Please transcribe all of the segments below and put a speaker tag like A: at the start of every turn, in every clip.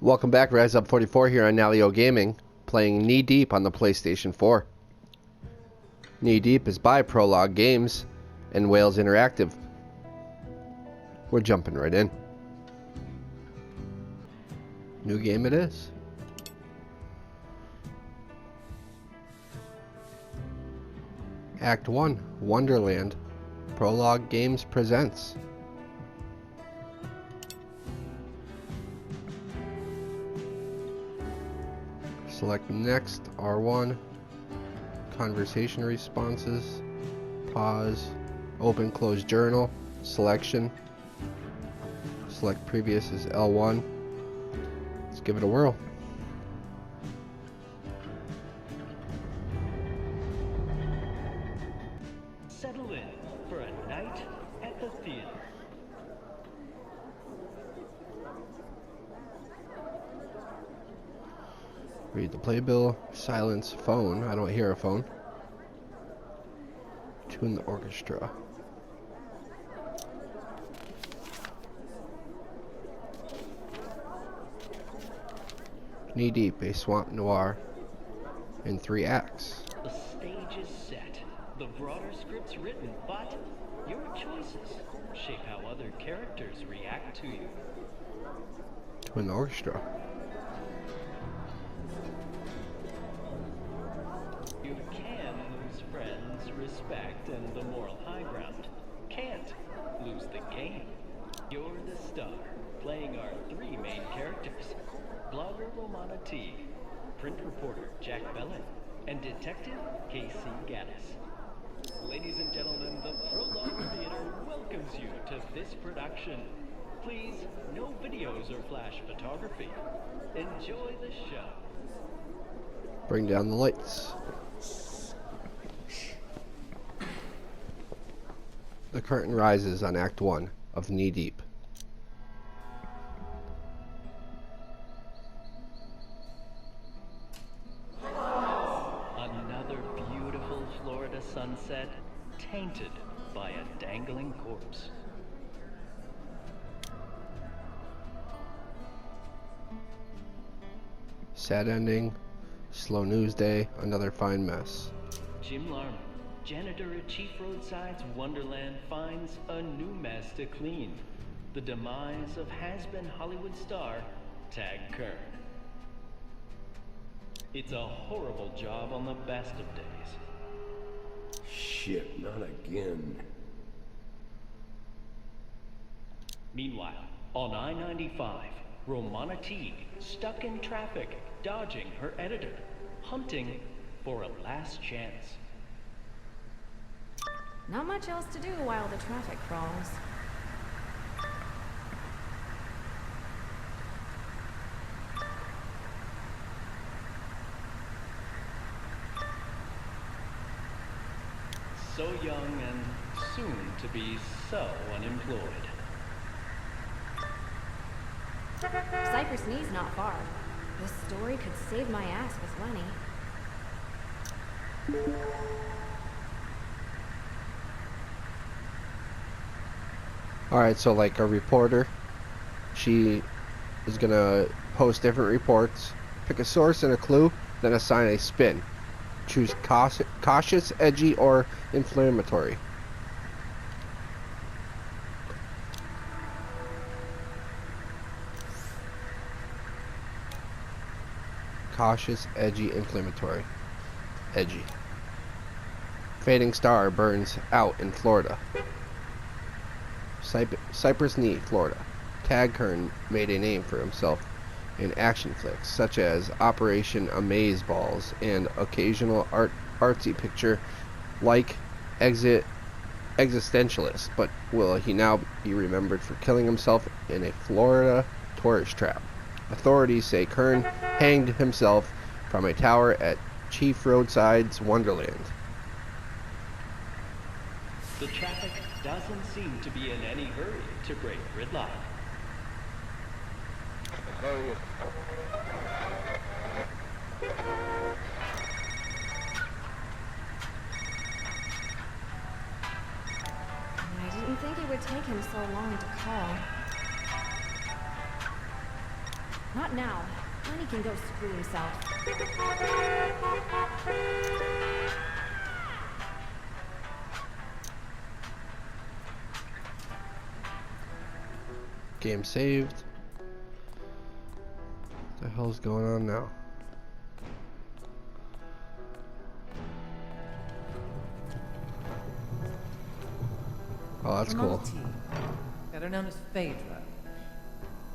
A: Welcome back, Rise Up 44 here on Nalyo Gaming, playing Knee Deep on the PlayStation 4. Knee Deep is by Prologue Games and Wales Interactive. We're jumping right in. New game it is. Act 1, Wonderland. Prologue Games presents. Select next, R1, conversation responses, pause, open close journal, selection, select previous is L1. Let's give it a whirl.
B: Settle in for a night at the theater.
A: Read the playbill, silence phone, I don't hear a phone. Tune the orchestra. Knee Deep, a swamp noir in 3 acts.
B: The stage is set, the broader script's written, but your choices shape how other characters react to you.
A: Tune the orchestra.
B: You can lose friends, respect, and the moral high ground. Can't lose the game. You're the star, playing our 3 main characters. Blogger Romana Teague, print reporter Jack Bellet, and detective Casey Gaddis. Ladies and gentlemen, the Prologue Theater welcomes you to this production. Please, no videos or flash photography. Enjoy the show.
A: Bring down the lights. The curtain rises on Act 1 of Knee Deep.
B: Another beautiful Florida sunset, tainted by a dangling corpse.
A: Sad ending, slow news day, another fine mess.
B: Jim Larman, janitor at Chief Roadside's Wonderland, finds a new mess to clean. The demise of has-been Hollywood star Tag Kern. It's a horrible job on the best of days.
C: Shit, not again.
B: Meanwhile, on I-95, Romana Teague, stuck in traffic, dodging her editor, hunting for a last chance.
D: Not much else to do while the traffic crawls.
B: So young and soon to be so unemployed.
D: Cypress Knee's not far. This story could save my ass with Lenny.
A: Alright, so like a reporter, she is gonna post different reports, pick a source and a clue, then assign a spin. Choose cautious, edgy, or inflammatory. Cautious, edgy, inflammatory. Edgy. Fading star burns out in Florida. Cypress Knee, Florida. Tag Kern made a name for himself in action flicks such as Operation Amazeballs and occasional artsy picture like Existentialist, but will he now be remembered for killing himself in a Florida tourist trap? Authorities say Kern hanged himself from a tower at Chief Roadside's Wonderland.
B: The traffic doesn't seem to be in any hurry to break gridlock.
D: I didn't think it would take him so long to call. Not now. Lenny can go screw himself.
A: Game saved. What the hell's going on now? Oh, that's
E: Romana
A: cool.
E: Teague, better known as Phaedra.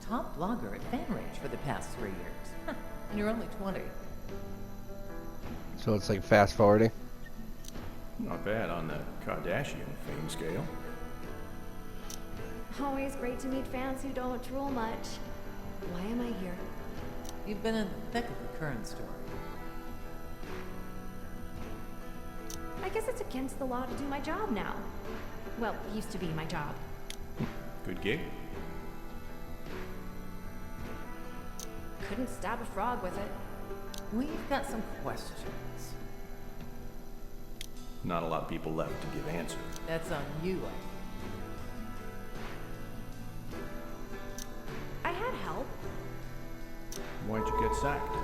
E: Top blogger at FanRage for the past 3 years. Huh, and you're only 20.
A: So it's like fast forwarding.
C: Not bad on the Kardashian fame scale.
D: Always great to meet fans who don't drool much. Why am I here?
E: You've been in the thick of the current story.
D: I guess it's against the law to do my job now. Well, used to be my job.
C: Good gig.
D: Couldn't stab a frog with it.
E: We've got some questions.
C: Not a lot of people left to give answers.
E: That's on you,
D: I had help.
C: Why'd you get sacked?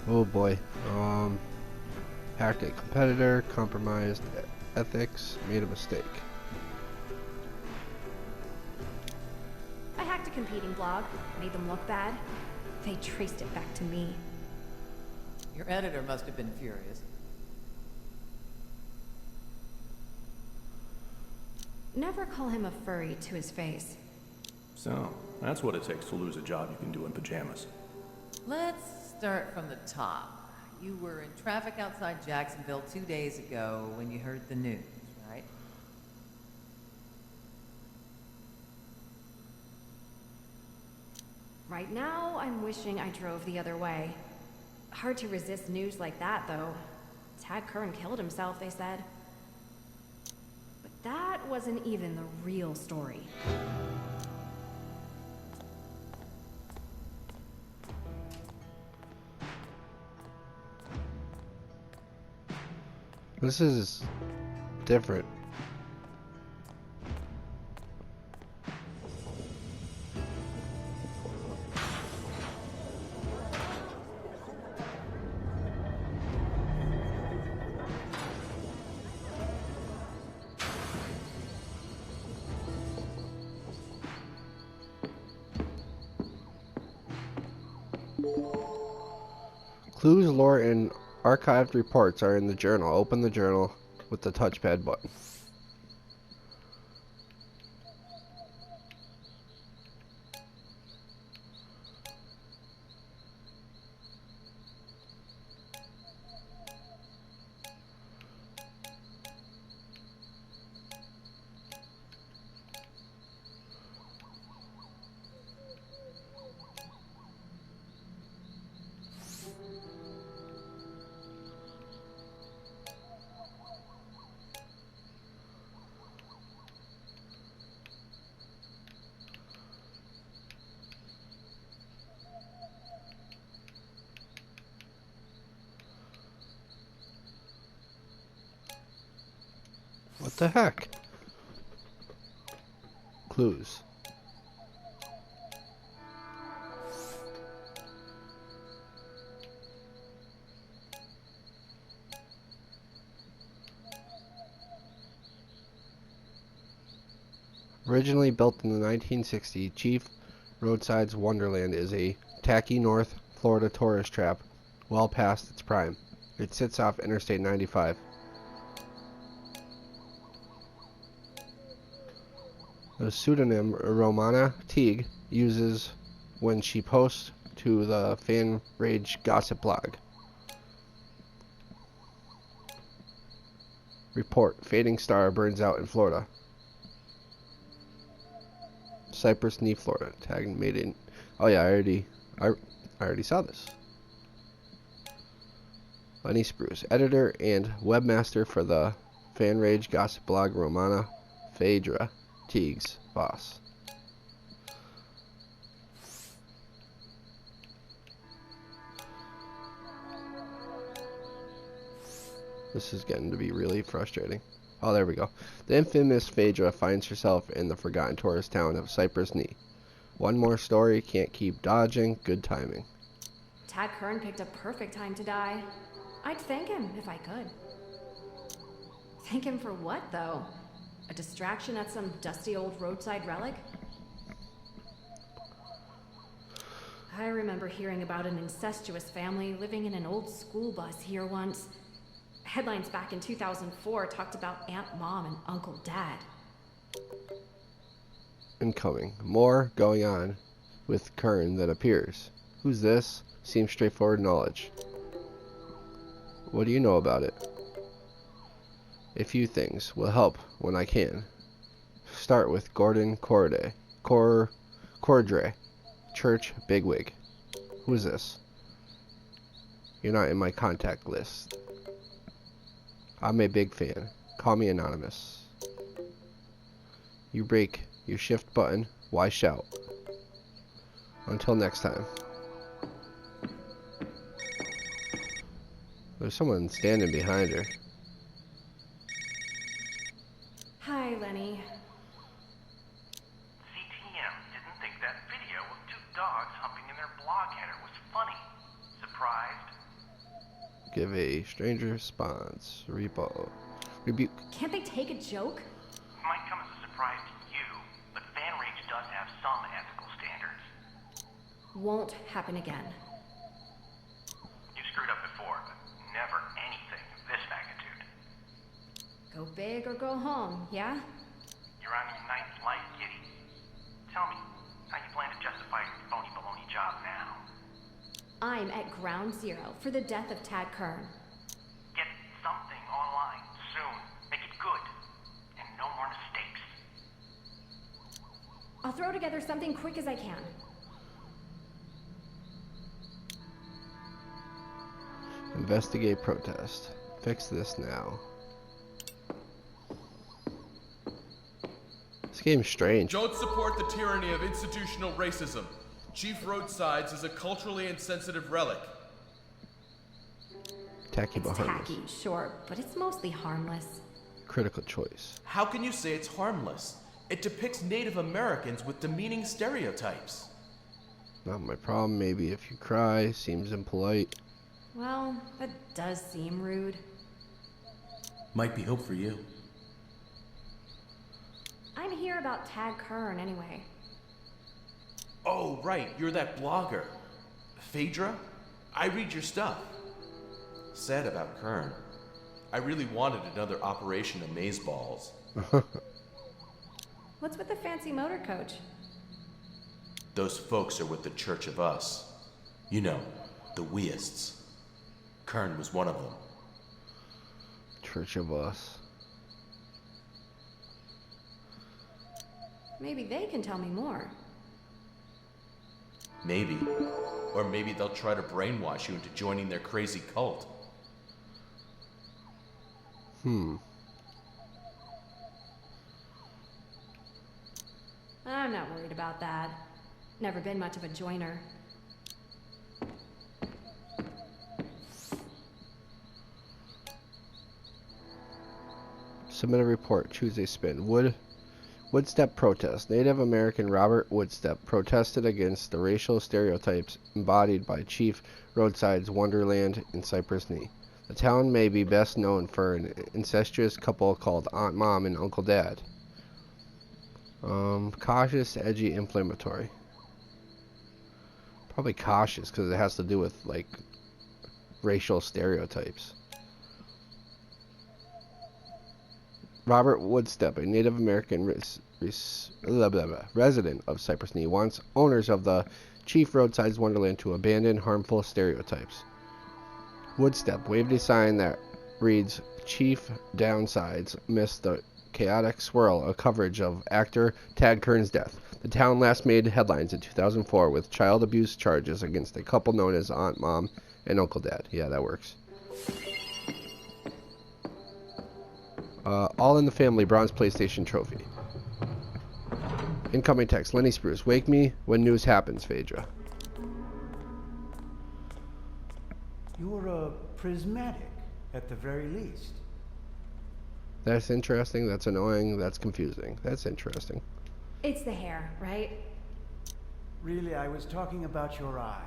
A: Oh boy. Hacked a competitor, compromised ethics, made a mistake.
D: I hacked a competing blog, made them look bad. They traced it back to me.
E: Your editor must have been furious.
D: Never call him a furry to his face.
C: So, that's what it takes to lose a job you can do in pajamas.
E: Let's start from the top. You were in traffic outside Jacksonville 2 days ago when you heard the news, right?
D: Right now, I'm wishing I drove the other way. Hard to resist news like that, though. Tad Curran killed himself, they said. But that wasn't even the real story.
A: This is different. Clues, lore, and archived reports are in the journal. Open the journal with the touchpad button. What the heck? Clues. Originally built in the 1960s, Chief Roadside's Wonderland is a tacky North Florida tourist trap well past its prime. It sits off Interstate 95. The pseudonym Romana Teague uses when she posts to the Fan Rage gossip blog. Report: Fading star burns out in Florida. Cypress Knee, Florida. Tag made in. Oh yeah, I already saw this. Lenny Spruce, editor and webmaster for the Fan Rage gossip blog. Romana Phaedra Teague's boss. This is getting to be really frustrating. Oh, there we go. The infamous Phaedra finds herself in the forgotten tourist town of Cypress Knee, One more story, can't keep dodging, good timing.
D: Tad Kern picked a perfect time to die. I'd thank him if I could. Thank him for what, though? A distraction at some dusty old roadside relic? I remember hearing about an incestuous family living in an old school bus here once. Headlines back in 2004 talked about Aunt Mom and Uncle Dad.
A: Incoming. More going on with Kern that appears. Who's this? Seems straightforward knowledge. What do you know about it? A few things will help when I can. Start with Gordon Cordray, church bigwig. Who is this? You're not in my contact list. I'm a big fan. Call me anonymous. You break your shift button, why shout? Until next time. There's someone standing behind her.
D: Hi, Lenny.
F: CTM didn't think that video of two dogs humping in their blog header was funny. Surprised?
A: Give a stranger response. Rebuke.
D: Can't they take a joke?
F: Might come as a surprise to you, but fan rage does have some ethical standards.
D: Won't happen again.
F: You've screwed up before, but never anything of this magnitude.
D: Go big or go home, yeah?
F: You're on your ninth life, Giddy. Tell me, how you plan to justify your phony baloney job now?
D: I'm at ground zero for the death of Tad Kern.
F: Get something online soon. Make it good. And no more mistakes.
D: I'll throw together something quick as I can.
A: Investigate protest. Fix this now. This game's strange.
G: Don't support the tyranny of institutional racism. Chief Roadsides is a culturally insensitive relic.
A: Tacky
D: It's
A: but harmless.
D: tacky, sure, but it's mostly harmless.
A: Critical choice.
G: How can you say it's harmless? It depicts Native Americans with demeaning stereotypes.
A: Not my problem. Maybe if you cry, seems impolite.
D: Well, that does seem rude.
C: Might be hope for you.
D: I'm here about Tad Kern anyway.
G: Oh, right, you're that blogger. Phaedra? I read your stuff. Sad about Kern. I really wanted another Operation Amazeballs.
D: What's with the fancy motor coach?
G: Those folks are with the Church of Us. You know, the weists. Kern was one of them.
A: Church of Us.
D: Maybe they can tell me more.
G: Maybe. Or maybe they'll try to brainwash you into joining their crazy cult.
A: Hmm.
D: I'm not worried about that. Never been much of a joiner.
A: Submit a report. Choose a spin. Woodstep protest. Native American Robert Woodstep protested against the racial stereotypes embodied by Chief Roadside's Wonderland in Cypress Knee. The town may be best known for an incestuous couple called Aunt Mom and Uncle Dad. Cautious, edgy, inflammatory. Probably cautious because it has to do with like racial stereotypes. Robert Woodstep, a Native American resident of Cypress Knee, wants owners of the Chief Roadside's Wonderland to abandon harmful stereotypes. Woodstep waved a sign that reads, Chief Downsides missed the chaotic swirl of coverage of actor Tad Kern's death. The town last made headlines in 2004 with child abuse charges against a couple known as Aunt Mom and Uncle Dad. Yeah, that works. All in the Family bronze PlayStation trophy. Incoming text. Lenny Spruce. Wake me when news happens, Phaedra.
H: You're prismatic, at the very least.
A: That's interesting. That's annoying. That's confusing. That's interesting.
D: It's the hair, right?
H: Really, I was talking about your eyes.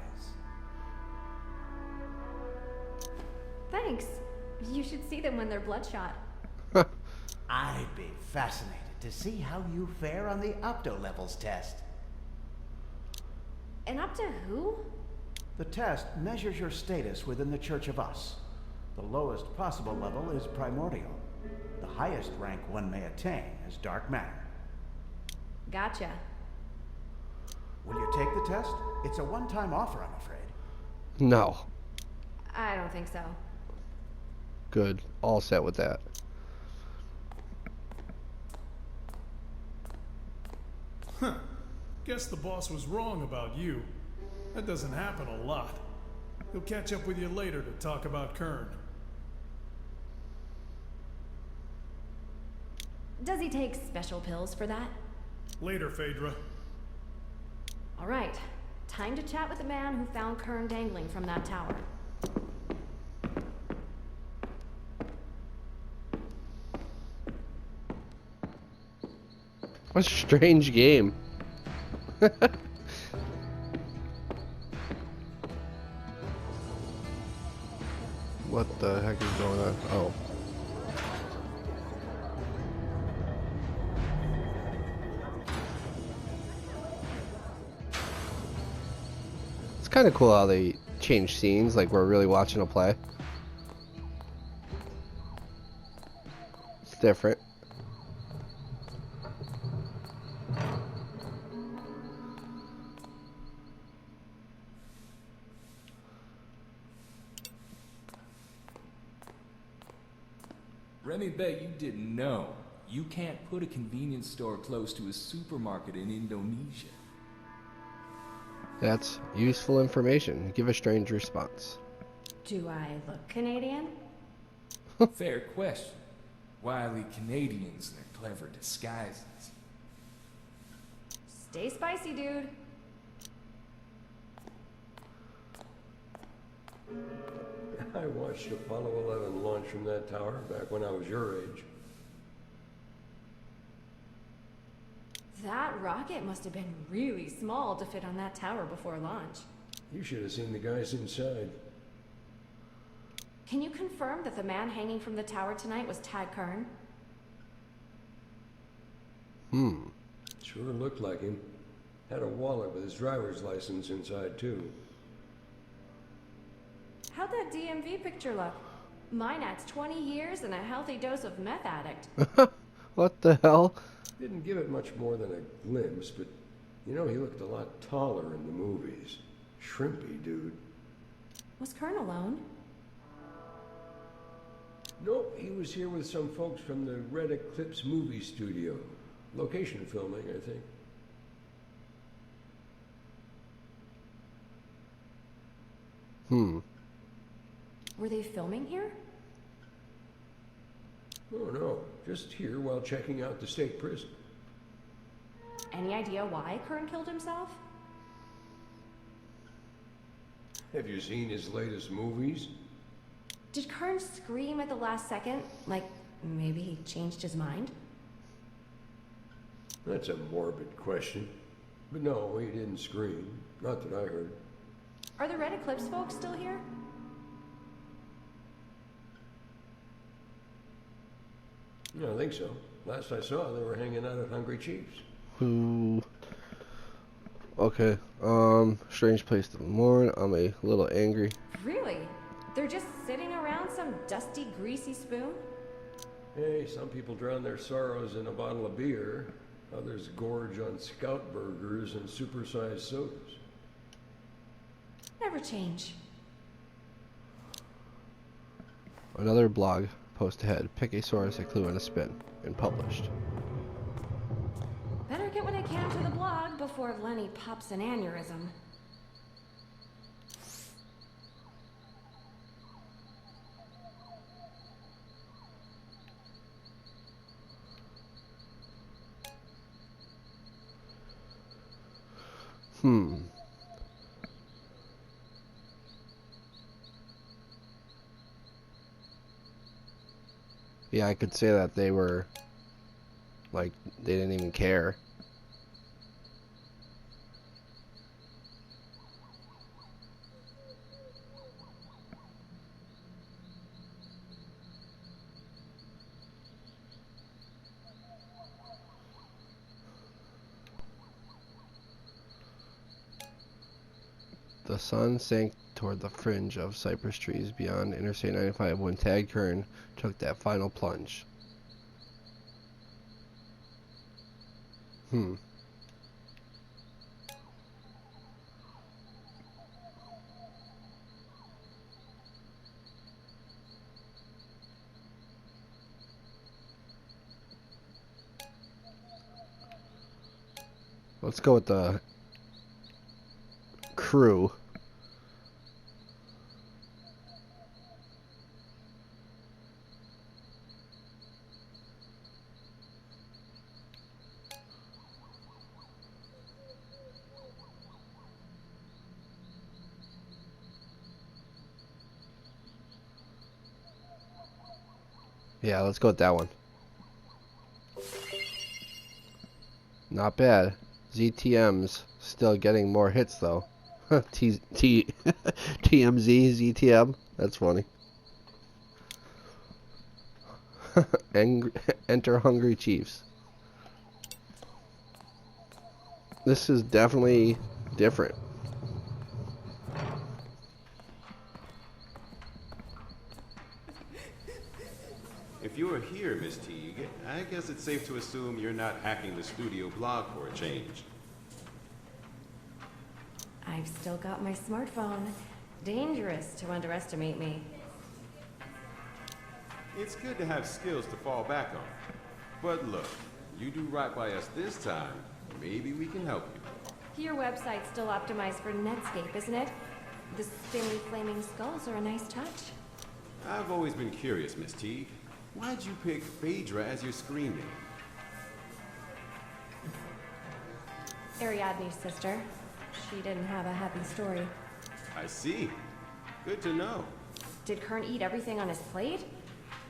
D: Thanks. You should see them when they're bloodshot.
H: I'd be fascinated to see how you fare on the opto levels test.
D: And up to who?
H: The test measures your status within the Church of Us. The lowest possible level is primordial. The highest rank one may attain is dark matter.
D: Gotcha.
H: Will you take the test? It's a one-time offer, I'm afraid.
A: No.
D: I don't think so.
A: Good. All set with that.
I: Huh. Guess the boss was wrong about you. That doesn't happen a lot. He'll catch up with you later to talk about Kern.
D: Does he take special pills for that?
I: Later, Phaedra.
D: All right. Time to chat with the man who found Kern dangling from that tower.
A: What a strange game. What the heck is going on? Oh. It's kind of cool how they change scenes, like we're really watching a play. It's different.
J: Remy bet you didn't know. You can't put a convenience store close to a supermarket in Indonesia.
A: That's useful information. Give a strange response.
D: Do I look Canadian?
J: Fair question. Wily Canadians and their clever disguises.
D: Stay spicy, dude.
K: I watched Apollo 11 launch from that tower back when I was your age.
D: That rocket must have been really small to fit on that tower before launch.
K: You should have seen the guys inside.
D: Can you confirm that the man hanging from the tower tonight was Tad Kern?
K: Sure looked like him. Had a wallet with his driver's license inside, too.
D: How'd that DMV picture look? Mine adds 20 years and a healthy dose of meth addict.
A: What the hell?
K: Didn't give it much more than a glimpse, but you know, he looked a lot taller in the movies. Shrimpy, dude.
D: Was Kern alone?
K: Nope, he was here with some folks from the Red Eclipse movie studio. Location filming, I think.
D: Were they filming here?
K: Oh no, just here while checking out the state prison.
D: Any idea why Kern killed himself?
K: Have you seen his latest movies?
D: Did Kern scream at the last second? Like, maybe he changed his mind?
K: That's a morbid question. But no, he didn't scream. Not that I heard.
D: Are the Red Eclipse folks still here?
K: No, I think so. Last I saw, they were hanging out at Hungry Chief's.
A: Ooh. Okay. Strange place to mourn. I'm a little angry.
D: Really? They're just sitting around some dusty, greasy spoon?
K: Hey, some people drown their sorrows in a bottle of beer. Others gorge on Scout burgers and supersized sodas.
D: Never change.
A: Another blog post ahead. Pick a source, a clue, and a spin. And published.
D: Better get what I can to the blog before Lenny pops an aneurysm.
A: Yeah, I could say that they were, like, they didn't even care. The sun sank toward the fringe of cypress trees beyond Interstate 95 when Tad Kern took that final plunge. Let's go with the crew. Yeah, let's go with that one. Not bad. ZTM's still getting more hits though. TMZ, ZTM. That's funny. Enter Hungry Chiefs. This is definitely different.
L: If you are here, Miss Teague, I guess it's safe to assume you're not hacking the studio blog for a change.
D: I've still got my smartphone. Dangerous to underestimate me.
L: It's good to have skills to fall back on. But look, you do right by us this time, maybe we can help you.
D: Your website's still optimized for Netscape, isn't it? The spinny flaming skulls are a nice touch.
L: I've always been curious, Miss Teague. Why'd you pick Phaedra as your screen name?
D: Ariadne's sister. She didn't have a happy story.
L: I see. Good to know.
D: Did Kern eat everything on his plate?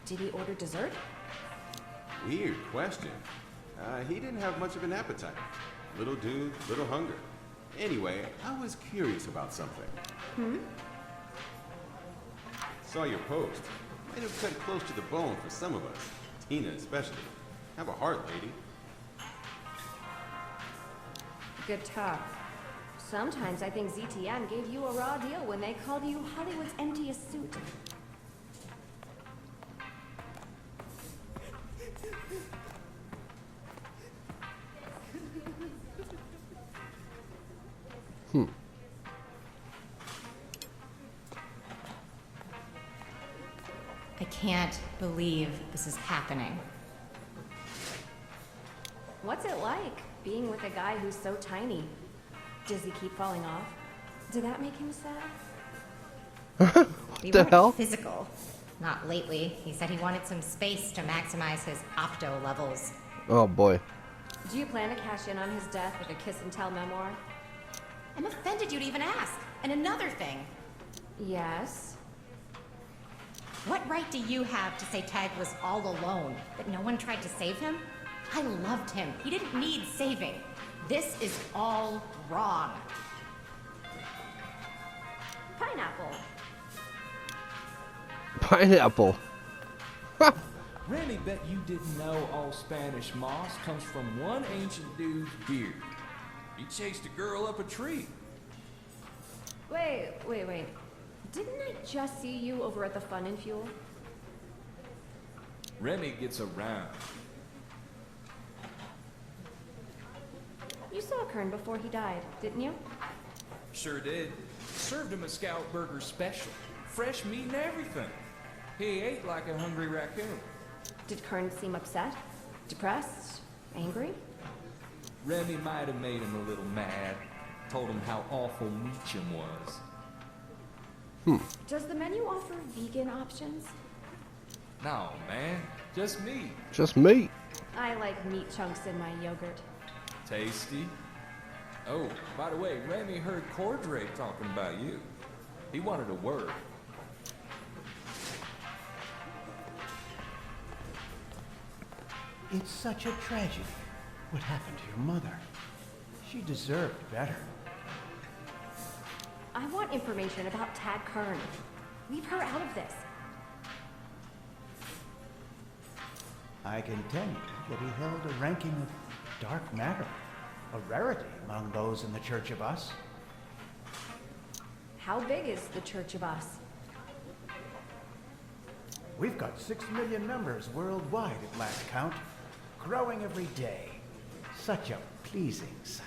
D: Did he order dessert?
L: Weird question. He didn't have much of an appetite. Little dude, little hunger. Anyway, I was curious about something. Saw your post. Might have cut close to the bone for some of us. Tina especially. Have a heart, lady.
D: Good talk. Sometimes I think ZTM gave you a raw deal when they called you Hollywood's emptiest suit.
M: I can't believe this is happening.
D: What's it like, being with a guy who's so tiny? Does he keep falling off? Did that make him sad?
M: We
A: the
M: weren't
A: hell?
M: physical. Not lately. He said he wanted some space to maximize his opto levels.
A: Oh boy.
D: Do you plan to cash in on his death with a kiss and tell memoir?
M: I'm offended you'd even ask. And another thing.
D: Yes?
M: What right do you have to say Tag was all alone? That no one tried to save him? I loved him. He didn't need saving. This is all wrong.
D: Pineapple.
A: Pineapple.
J: Remy bet you didn't know all Spanish moss comes from one ancient dude's beard. He chased a girl up a tree.
D: Wait. Didn't I just see you over at the Fun and Fuel?
J: Remy gets around.
D: You saw Kern before he died, didn't you?
J: Sure did. Served him a Scout Burger special. Fresh meat and everything. He ate like a hungry raccoon.
D: Did Kern seem upset? Depressed? Angry?
J: Remy might have made him a little mad. Told him how awful Meacham was.
D: Does the menu offer vegan options?
J: No, man. Just meat.
A: Just meat.
D: I like meat chunks in my yogurt.
J: Tasty. Oh, by the way, Remy heard Cordray talking about you. He wanted a word.
H: It's such a tragedy. What happened to your mother? She deserved better.
D: I want information about Tad Kern. Leave her out of this.
H: I can tell you that he held a ranking of dark matter, a rarity among those in the Church of Us.
D: How big is the Church of Us?
H: We've got 6 million members worldwide at last count. Growing every day. Such a pleasing sight.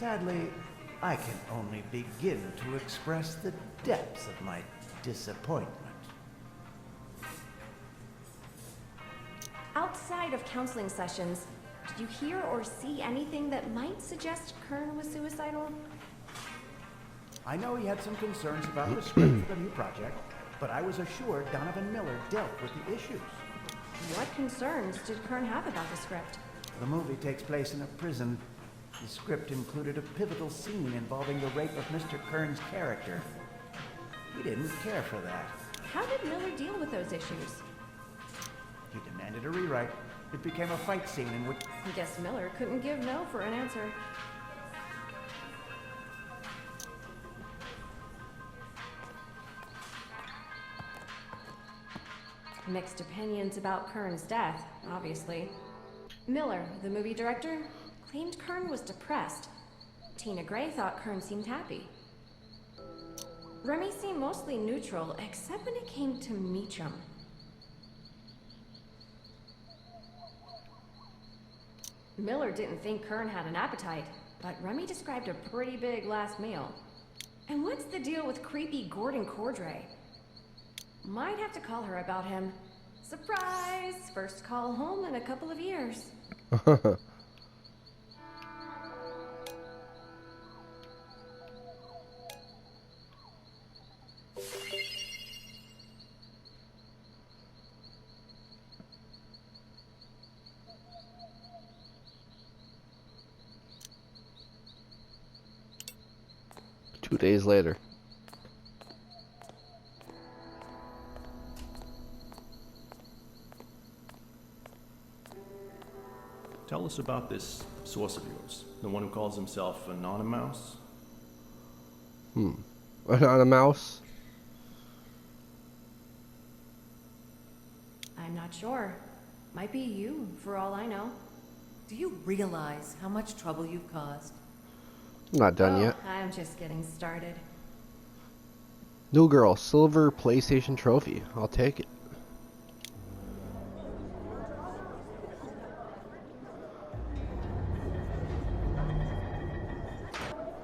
H: Sadly, I can only begin to express the depths of my disappointment.
D: Outside of counseling sessions, did you hear or see anything that might suggest Kern was suicidal?
H: I know he had some concerns about the script for the new project, but I was assured Donovan Miller dealt with the issues.
D: What concerns did Kern have about the script?
H: The movie takes place in a prison. The script included a pivotal scene involving the rape of Mr. Kern's character. He didn't care for that.
D: How did Miller deal with those issues?
H: He demanded a rewrite. It became a fight scene in which...
D: I guess Miller couldn't give no for an answer. Mixed opinions about Kern's death, obviously. Miller, the movie director, claimed Kern was depressed. Tina Gray thought Kern seemed happy. Remy seemed mostly neutral, except when it came to Meacham. Miller didn't think Kern had an appetite, but Remy described a pretty big last meal. And what's the deal with creepy Gordon Cordray? Might have to call her about him. Surprise! First call home in a couple of years.
A: 2 days later.
C: Tell us about this source of yours, the one who calls himself Anonymous.
A: Anonymous?
D: I'm not sure. Might be you, for all I know.
E: Do you realize how much trouble you've caused?
A: I'm not done yet.
D: I'm just getting started.
A: New girl, silver PlayStation trophy. I'll take it.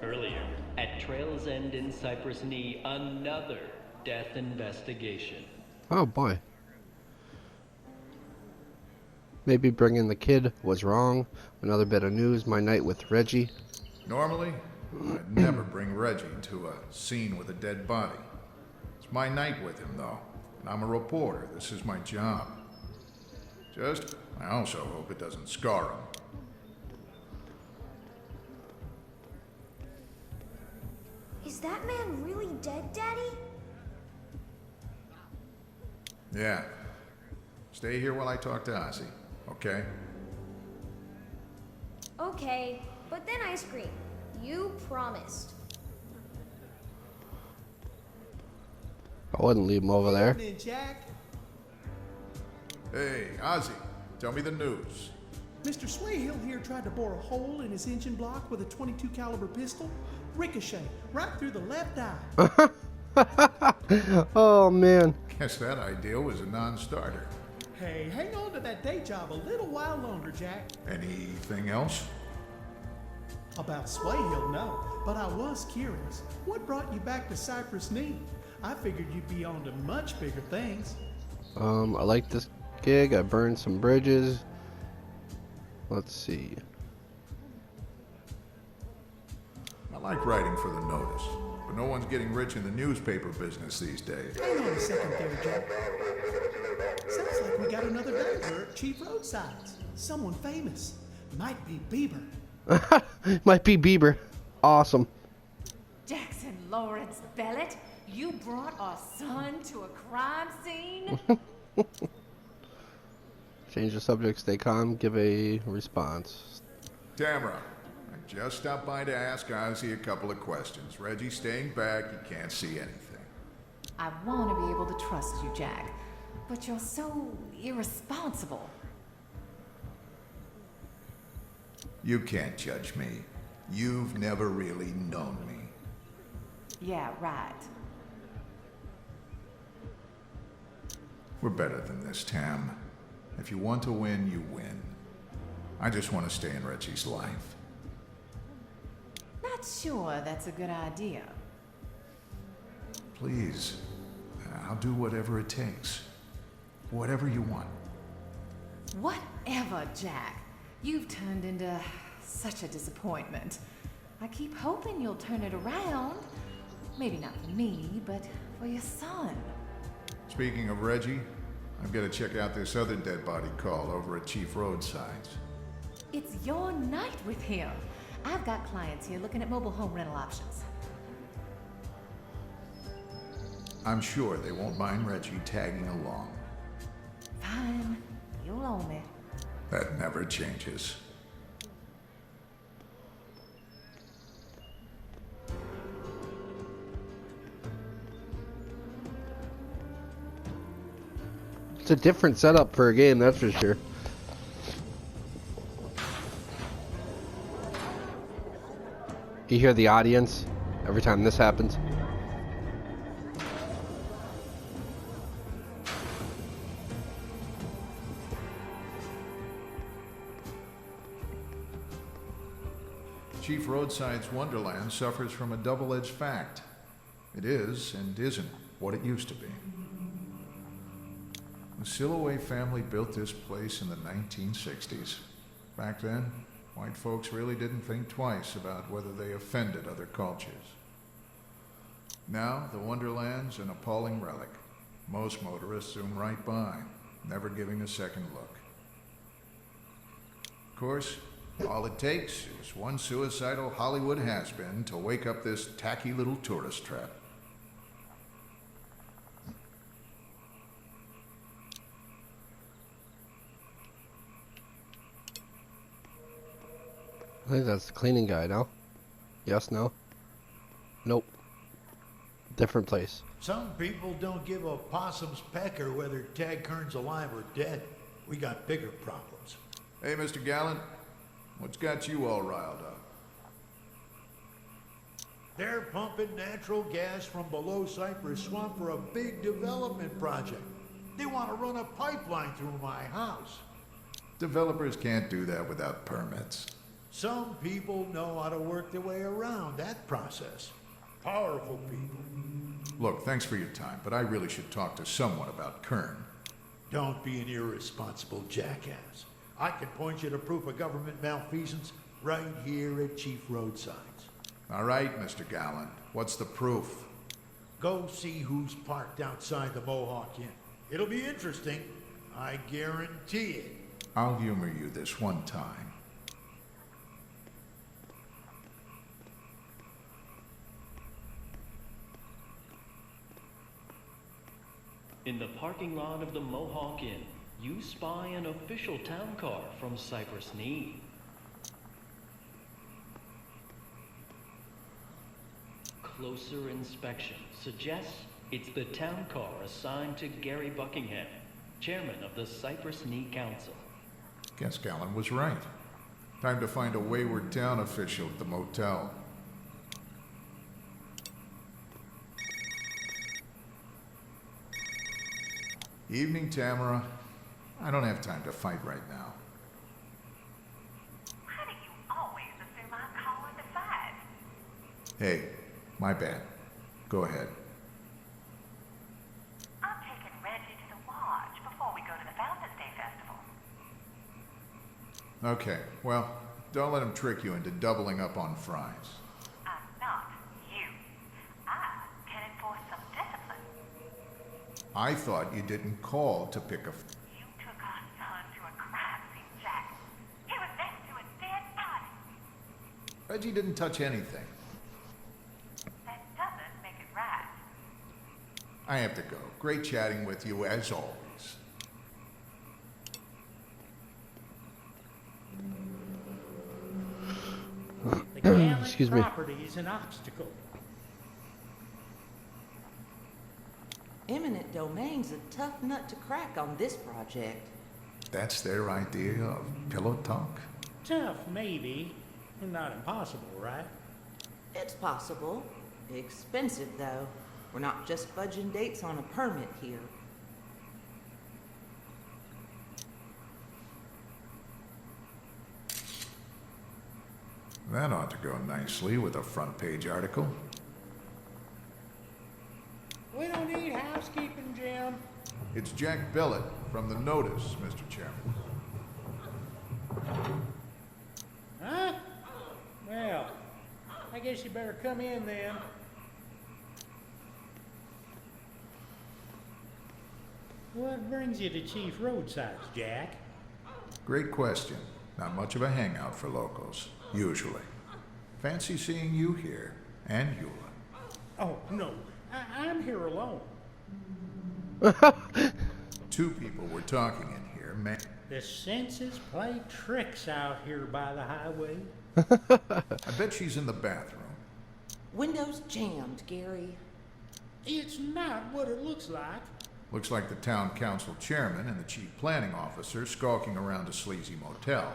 B: Earlier, at Trail's End in Cypress Knee, another death investigation.
A: Oh boy. Maybe bringing the kid was wrong. Another bit of news, my night with Reggie.
N: Normally, I'd never bring Reggie to a scene with a dead body. It's my night with him, though, and I'm a reporter. This is my job. Just, I also hope it doesn't scar him.
O: Is that man really dead, Daddy?
N: Yeah. Stay here while I talk to Ozzy, okay?
O: Okay, but then ice cream. You promised.
A: I wouldn't leave him over there.
P: Evening, Jack.
N: Hey, Ozzy, tell me the news.
P: Mr. Swayhill here tried to bore a hole in his engine block with a .22 caliber pistol. Ricochet, right through the left eye.
A: Oh, man.
N: Guess that idea was a non-starter.
P: Hey, hang on to that day job a little while longer, Jack.
N: Anything else?
P: About Swayhill, no. But I was curious. What brought you back to Cypress Knee? I figured you'd be on to much bigger things.
A: I like this gig. I burned some bridges. Let's see.
N: I like writing for the notice, but no one's getting rich in the newspaper business these days.
P: Hang on a second there, Jack. Sounds like we got another diver at Chief Roadsides. Someone famous. Might be Bieber.
A: Might be Bieber. Awesome.
E: Jackson Lawrence Bellet, you brought our son to a crime scene?
A: Change the subject, stay calm, give a response.
N: Tamara, I just stopped by to ask Ozzy a couple of questions. Reggie's staying back, he can't see anything.
E: I want to be able to trust you, Jack, but you're so irresponsible.
N: You can't judge me. You've never really known me.
E: Yeah, right.
N: We're better than this, Tam. If you want to win, you win. I just want to stay in Reggie's life.
E: Not sure that's a good idea.
N: Please, I'll do whatever it takes. Whatever you want.
E: Whatever, Jack. You've turned into such a disappointment. I keep hoping you'll turn it around. Maybe not for me, but for your son.
N: Speaking of Reggie, I've got to check out this other dead body call over at Chief Roadside's.
E: It's your night with him. I've got clients here looking at mobile home rental options.
N: I'm sure they won't mind Reggie tagging along.
E: Fine. You'll own me.
N: That never changes.
A: It's a different setup for a game, that's for sure. You hear the audience every time this happens.
N: Chief Roadside's Wonderland suffers from a double-edged fact. It is and isn't what it used to be. The Silloway family built this place in the 1960s. Back then, white folks really didn't think twice about whether they offended other cultures. Now, the Wonderland's an appalling relic. Most motorists zoom right by, never giving a second look. Of course, all it takes is one suicidal Hollywood has-been to wake up this tacky little tourist trap.
A: I think that's the cleaning guy, no? Yes, no? Nope. Different place.
Q: Some people don't give a possum's pecker whether Tag Kern's alive or dead. We got bigger problems.
N: Hey, Mr. Gallant, what's got you all riled up?
Q: They're pumping natural gas from below Cypress Swamp for a big development project. They want to run a pipeline through my house.
N: Developers can't do that without permits.
Q: Some people know how to work their way around that process. Powerful people.
N: Look, thanks for your time, but I really should talk to someone about Kern.
Q: Don't be an irresponsible jackass. I can point you to proof of government malfeasance right here at Chief Roadside's.
N: All right, Mr. Gallant, what's the proof?
Q: Go see who's parked outside the Mohawk Inn. It'll be interesting. I guarantee it.
N: I'll humor you this one time.
B: In the parking lot of the Mohawk Inn, you spy an official town car from Cypress Knee. Closer inspection suggests it's the town car assigned to Gary Buckingham, chairman of the Cypress Knee Council.
N: Guess Gallant was right. Time to find a wayward town official at the motel. Evening, Tamara. I don't have time to fight right now.
R: Why do you always assume I'm calling to fight?
N: Hey, my bad. Go ahead.
R: I'm taking Reggie to the lodge before we go to the Fountains Day Festival.
N: Okay, well, don't let him trick you into doubling up on fries.
R: I'm not you. I can enforce some discipline.
N: I thought you didn't call to pick a...
R: You took our son to a crime scene, Jack. He was next to a dead body.
N: Reggie didn't touch anything.
R: That doesn't make it right.
N: I have to go. Great chatting with you, as always.
P: The Gallant
A: Excuse me.
P: property is an obstacle.
S: Eminent domain's a tough nut to crack on this project.
N: That's their idea of pillow talk?
S: Tough, maybe. Not impossible, right?
T: It's possible. Expensive, though. We're not just fudging dates on a permit here.
N: That ought to go nicely with a front page article.
S: We don't need housekeeping, Jim.
N: It's Jack Bellet from the Notice, Mr. Chairman.
S: Huh? Well, I guess you better come in then. What brings you to Chief Roadsides, Jack?
N: Great question. Not much of a hangout for locals, usually. Fancy seeing you here, and Eula.
S: Oh, no. I'm here alone.
N: Two people were talking in here, man.
S: The senses play tricks out here by the highway.
N: I bet she's in the bathroom.
T: Windows jammed, Gary.
S: It's not what it looks like.
N: Looks like the town council chairman and the chief planning officer skulking around a sleazy motel.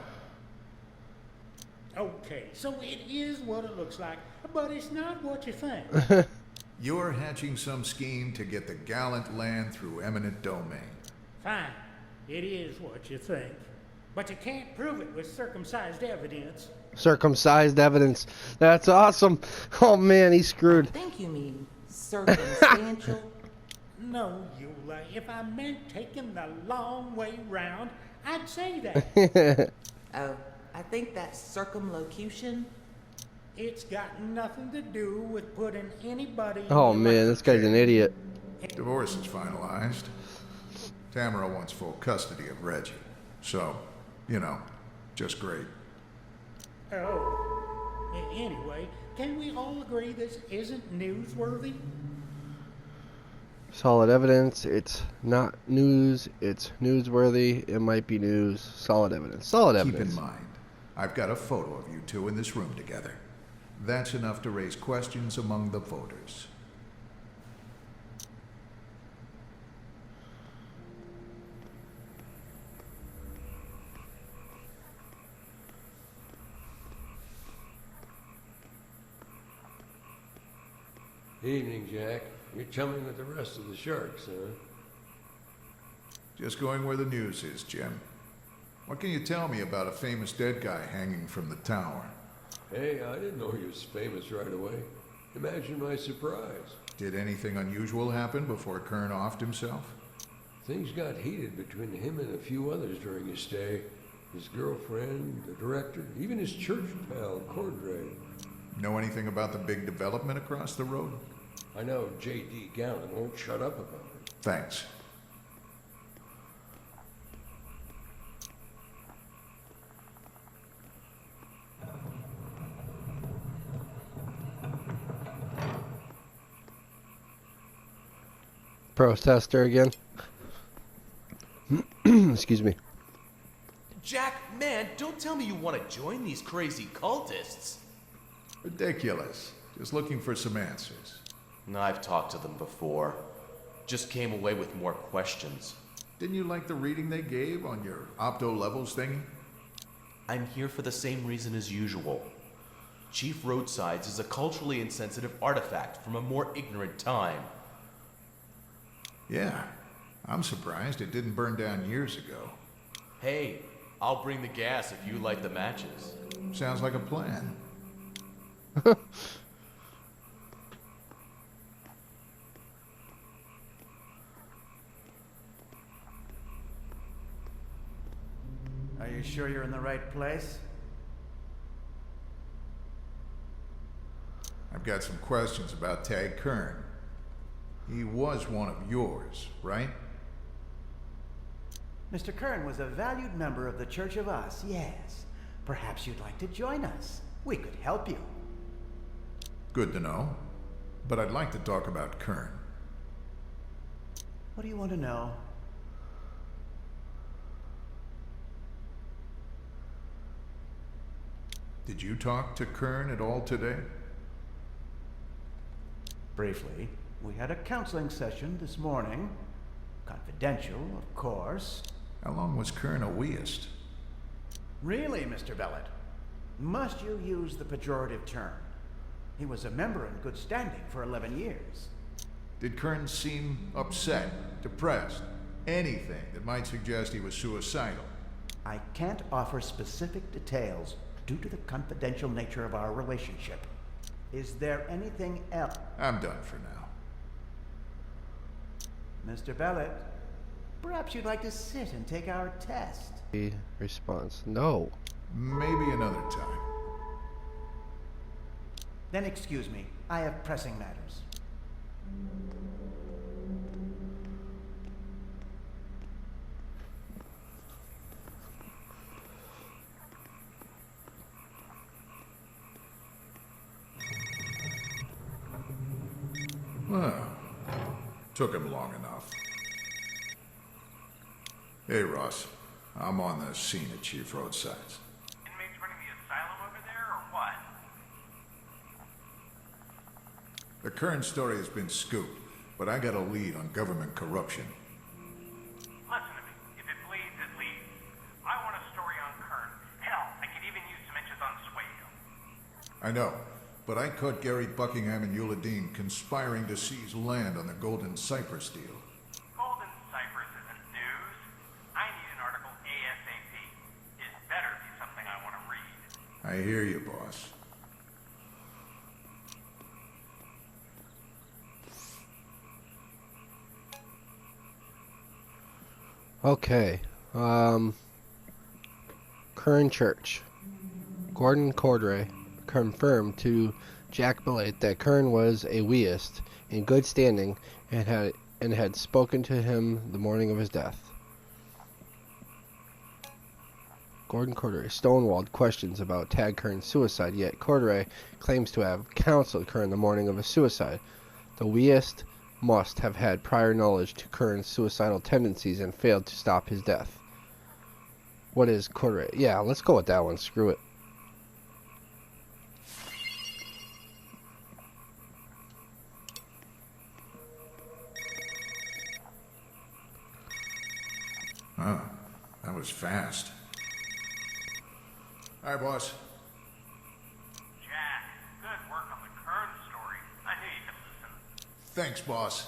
S: Okay, so it is what it looks like, but it's not what you think.
N: You're hatching some scheme to get the gallant land through eminent domain.
S: Fine, it is what you think. But you can't prove it with circumcised evidence.
A: Circumcised evidence. That's awesome. Oh man, he's screwed.
T: I think you mean circumstantial.
S: No, Eula, if I meant taking the long way round, I'd say that.
T: Oh, I think that's circumlocution.
S: It's got nothing to do with putting anybody.
A: Oh man, this guy's an idiot.
N: Divorce is finalized. Tamara wants full custody of Reggie. So, you know, just great.
S: Oh. Anyway, can we all agree this isn't newsworthy?
A: Solid evidence. It's not news. It's newsworthy. It might be news. Solid evidence. Solid evidence.
N: Keep in mind, I've got a photo of you two in this room together. That's enough to raise questions among the voters.
K: Evening, Jack. You're chumming with the rest of the sharks, huh?
N: Just going where the news is, Jim. What can you tell me about a famous dead guy hanging from the tower?
K: Hey, I didn't know he was famous right away. Imagine my surprise.
N: Did anything unusual happen before Kern offed himself?
K: Things got heated between him and a few others during his stay. His girlfriend, the director, even his church pal, Cordray.
N: Know anything about the big development across the road?
K: I know J.D. Gallen won't shut up about it.
N: Thanks.
A: Protester again. Excuse me.
G: Jack, man, don't tell me you want to join these crazy cultists.
N: Ridiculous. Just looking for some answers.
G: I've talked to them before. Just came away with more questions.
N: Didn't you like the reading they gave on your opto levels thingy?
G: I'm here for the same reason as usual. Chief Roadsides is a culturally insensitive artifact from a more ignorant time.
N: Yeah, I'm surprised it didn't burn down years ago.
G: Hey, I'll bring the gas if you light the matches.
N: Sounds like a plan.
H: Are you sure you're in the right place?
N: I've got some questions about Tag Kern. He was one of yours, right?
H: Mr. Kern was a valued member of the Church of Us, yes. Perhaps you'd like to join us. We could help you.
N: Good to know. But I'd like to talk about Kern.
H: What do you want to know?
N: Did you talk to Kern at all today?
H: Briefly. We had a counseling session this morning. Confidential, of course.
N: How long was Kern a weist?
H: Really, Mr. Bellet? Must you use the pejorative term? He was a member in good standing for 11 years.
N: Did Kern seem upset, depressed? Anything that might suggest he was suicidal?
H: I can't offer specific details due to the confidential nature of our relationship. Is there anything else?
N: I'm done for now.
H: Mr. Bellet, perhaps you'd like to sit and take our test.
A: Response: no.
N: Maybe another time.
H: Then excuse me, I have pressing matters.
N: Well, took him long enough. Hey, Ross. I'm on the scene at Chief Roadsides.
F: Inmates running the asylum over there, or what?
N: The Kern story has been scooped, but I got a lead on government corruption.
F: Listen to me. If it bleeds, it leads. I want a story on Kern. Hell, I could even use some inches on Swale.
N: I know, but I caught Gary Buckingham and Euladine conspiring to seize land on the Golden Cypress deal.
F: Golden Cypress isn't news. I need an article ASAP. It better be something I want to read.
N: I hear you, boss.
A: Okay. Kern Church. Gordon Cordray confirmed to Jack Bellet that Kern was a weist in good standing and had spoken to him the morning of his death. Gordon Cordray stonewalled questions about Tad Kern's suicide, yet Cordray claims to have counseled Kern the morning of his suicide. The weist must have had prior knowledge to Kern's suicidal tendencies and failed to stop his death. What is Cordray? Yeah, let's go with that one. Screw it.
N: Oh, that was fast. Hi, boss.
F: Jack, good work on the Kern story. I knew you could listen.
N: Thanks, boss.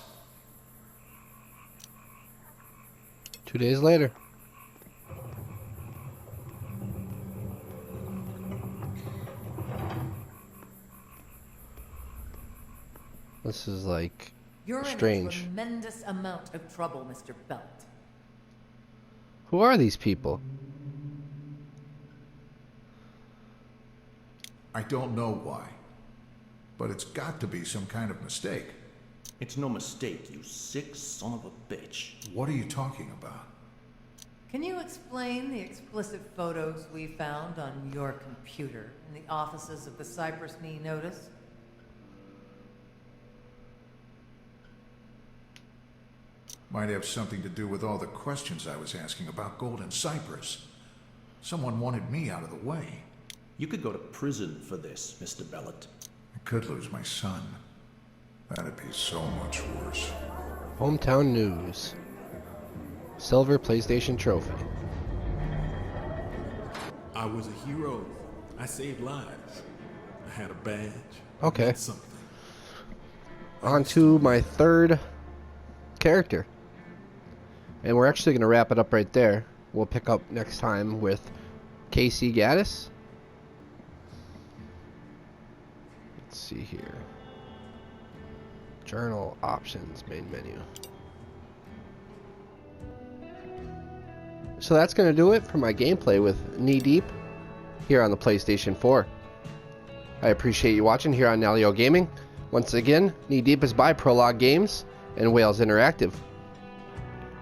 A: 2 days later. This is like
U: You're
A: strange.
U: in a tremendous amount of trouble, Mr. Bellet.
A: Who are these people?
N: I don't know why, but it's got to be some kind of mistake.
C: It's no mistake, you sick son of a bitch.
N: What are you talking about?
U: Can you explain the explicit photos we found on your computer in the offices of the Cypress Knee notice?
N: Might have something to do with all the questions I was asking about Golden Cypress. Someone wanted me out of the way.
C: You could go to prison for this, Mr. Bellet.
N: I could lose my son. That'd be so much worse.
A: Hometown news. Silver PlayStation trophy.
V: I was a hero. I saved lives. I had a badge.
A: Okay.
V: Something.
A: On to my third character. And we're actually going to wrap it up right there. We'll pick up next time with Casey Gaddis. Let's see here. Journal options, main menu. So that's going to do it for my gameplay with Knee Deep here on the PlayStation 4. I appreciate you watching here on Nalyo Gaming. Once again, Knee Deep is by Prologue Games and Wales Interactive.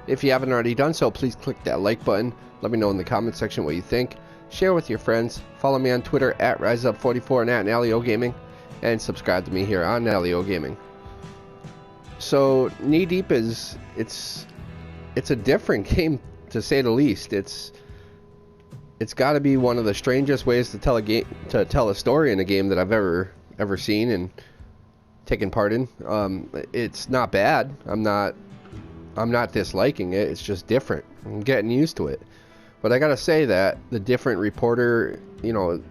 A: If you haven't already done so, please click that like button. Let me know in the comment section what you think. Share with your friends. Follow me on Twitter at RiseUp44 and at Nalyo Gaming. And subscribe to me here on Nalyo Gaming. So, Knee Deep is... It's a different game, to say the least. It's got to be one of the strangest ways to tell a story in a game that I've ever seen and taken part in. It's not bad. I'm not disliking it. It's just different. I'm getting used to it. But I gotta say that the different reporter, you know,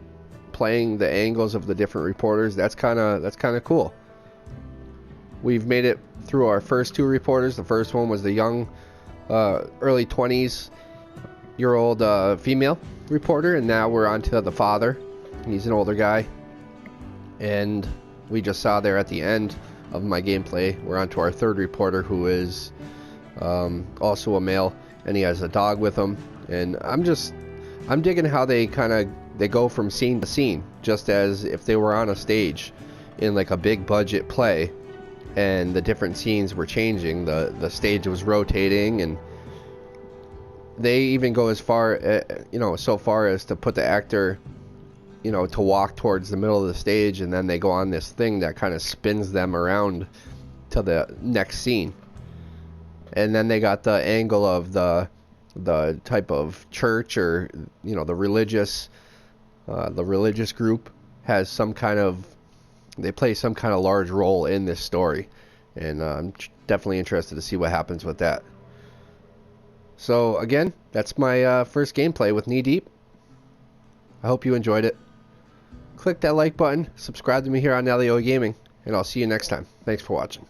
A: playing the angles of the different reporters, that's kind of cool. We've made it through our first 2 reporters. The first one was the young, early 20s-year-old female reporter, and now we're on to the father. He's an older guy, and we just saw there at the end of my gameplay, we're on to our 3rd reporter, who is also a male, and he has a dog with him. And I'm digging how they go from scene to scene, just as if they were on a stage in like a big budget play, and the different scenes were changing, the stage was rotating, and they even go as far, so far as to put the actor, to walk towards the middle of the stage, and then they go on this thing that kind of spins them around to the next scene. And then they got the angle of the type of church, or the religious group has some kind of, they play some kind of large role in this story, and I'm definitely interested to see what happens with that. So again, that's my first gameplay with Knee Deep. I hope you enjoyed it. Click that like button, subscribe to me here on Nalyo Gaming, and I'll see you next time. Thanks for watching.